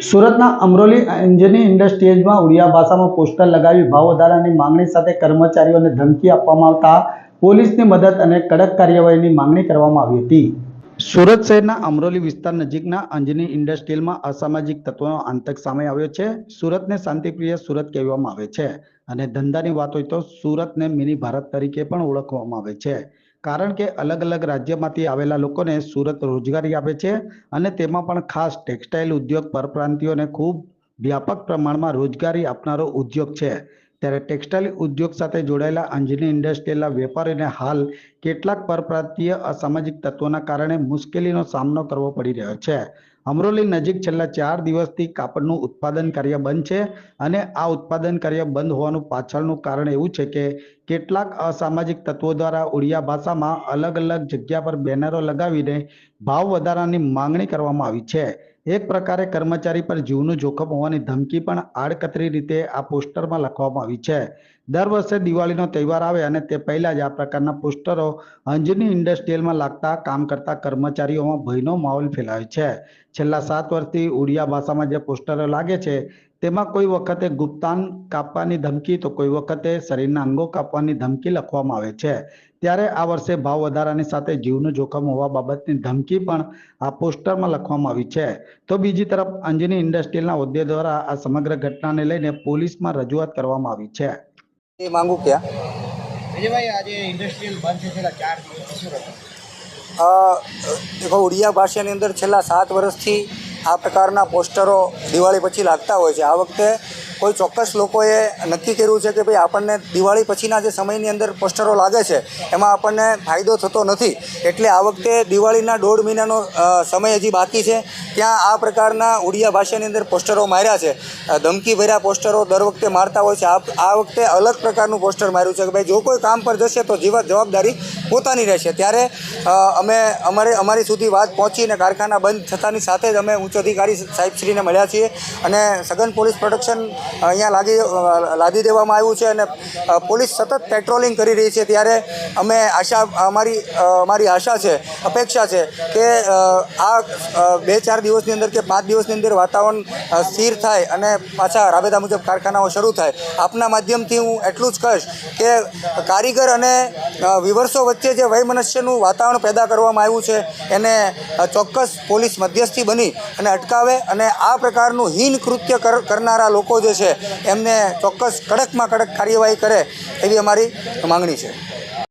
સુરતના અમરોલી એન્જિનિયરિંગ ઇન્ડસ્ટ્રીઝમાં ઉડિયા ભાષામાં પોસ્ટર લગાવી ભાવ વધારાની માંગણી સાથે કર્મચારીઓને ધમકી આપવામાં આવતા પોલીસની મદદ અને કડક કાર્યવાહીની માંગણી કરવામાં આવી હતી। સુરત શહેરના અમરોલી વિસ્તાર નજીકના એન્જિનિયરિંગ ઇન્ડસ્ટ્રીઝમાં અસામાજિક તત્વોનો આતંક સામે આવ્યો છે। સુરતને શાંતિપ્રિય સુરત કહેવામાં આવે છે અને ધંધાની વાત હોય તો સુરતને મિની ભારત તરીકે પણ ઓળખવામાં આવે છે, કારણ કે અલગ અલગ રાજ્યમાંથી આવેલા લોકોને સુરત રોજગારી આપે છે અને તેમાં પણ ખાસ ટેક્સટાઇલ ઉદ્યોગ પરપ્રાંતિયોને ખૂબ વ્યાપક પ્રમાણમાં રોજગારી આપનારો ઉદ્યોગ છે। ત્યારે ટેક્સટાઇલ ઉદ્યોગ સાથે જોડાયેલા એન્જિનિયરિંગ ઇન્ડસ્ટ્રીના વેપારીઓને હાલ કેટલાક પરપ્રાંતીય અસામાજિક તત્વોના કારણે મુશ્કેલીનો સામનો કરવો પડી રહ્યો છે। અમરોલી નજીક છેલ્લા 4 દિવસથી કાપડનું ઉત્પાદન કાર્ય બંધ છે અને આ ઉત્પાદન કાર્ય બંધ હોવાનું પાછળનું કારણ એવું છે કે કેટલાક અસામાજિક તત્વો દ્વારા ઉડિયા ભાષામાં અલગ અલગ જગ્યા પર બેનરો લગાવીને ભાવ વધારાની માંગણી કરવામાં આવી છે। એક પ્રકારે કર્મચારી પર જીવનું જોખમ હોવાની ધમકી પણ આડકતરી રીતે આ પોસ્ટરમાં લખવામાં આવી છે। દર વર્ષે દિવાળીનો તહેવાર આવે અને તે પહેલા જ આ પ્રકારના પોસ્ટરો એન્જિનિયરિંગ ઇન્ડસ્ટ્રીયલમાં લાગતા કામ કરતા કર્મચારીઓમાં ભયનો માહોલ ફેલાયો છે। છેલ્લા 7 વર્ષથી ઉડિયા ભાષામાં જે પોસ્ટરો લાગે છે તેમાં કોઈ વખતે ગુપ્તાંગ કાપવાની ધમકી તો કોઈ વખતે શરીરના અંગો કાપવાની ધમકી લખવામાં આવે છે। ત્યારે આ વર્ષે ભાવ વધારાની સાથે જીવનું જોખમ હોવા બાબતની ધમકી પણ આ પોસ્ટરમાં લખવામાં આવી છે। તો બીજી તરફ એન્જિનિયરિંગ ઇન્ડસ્ટ્રીયલના હોદ્દેદારો દ્વારા આ સમગ્ર ઘટનાને લઈને પોલીસમાં રજૂઆત કરવામાં આવી છે। ये मांगू क्या अजय भाई आज इंडस्ट्रियल बंद है छेल्ला 4 દિવસ શું હતું? देखो उड़िया भाषाની અંદર છેલ્લા 7 વર્ષથી આ પ્રકારના પોસ્ટરો દિવાળી પછી લાગતા હોય છે। આ વખતે કોઈ ચોક્કસ લોકોએ નક્કી કર્યું છે કે ભાઈ આપણને દિવાળી પછીના જે સમયની અંદર પોસ્ટરો લાગે છે એમાં આપણને ફાયદો થતો નથી, એટલે આ વખતે દિવાળીના 1.5 મહિનાનો સમય હજી બાકી છે, ત્યાં આ પ્રકારના ઉડિયા ભાષાની અંદર પોસ્ટરો માર્યા છે। ધમકી ભર્યા પોસ્ટરો દર વખતે મારતા હોય છે। આ વખતે અલગ પ્રકારનું પોસ્ટર માર્યું છે કે ભાઈ જો કોઈ કામ પર જશે તો જવાબદારી પોતાની રહેશે। ત્યારે અમારી સુધી વાત પહોંચીને કારખાના બંધ થતાની સાથે જ અમે ઉચ્ચ અધિકારી સાહેબશ્રીને મળ્યા છીએ અને સઘન પોલીસ પ્રોટેક્શન અહીંયા લાદી દેવામાં આવ્યું છે અને પોલીસ સતત પેટ્રોલિંગ કરી રહી છે। ત્યારે અમે અમારી આશા છે, અપેક્ષા છે કે આ 2-4 દિવસની અંદર કે 5 દિવસની અંદર વાતાવરણ સ્થિર થાય અને પાછા રાબેતા મુજબ કારખાનાઓ શરૂ થાય। આપના માધ્યમથી હું એટલું જ કહીશ કે કારીગર અને વિવર્સો વચ્ચે જે વૈમનસ્યનું વાતાવરણ પેદા કરવામાં આવ્યું છે એને ચોક્કસ પોલીસ મધ્યસ્થી બની અને અટકાવે અને આ પ્રકારનું હીન કૃત્ય કરનારા લોકો જે છે એમને ચોક્કસ કડકમાં કડક કાર્યવાહી કરે એવી અમારી માંગણી છે।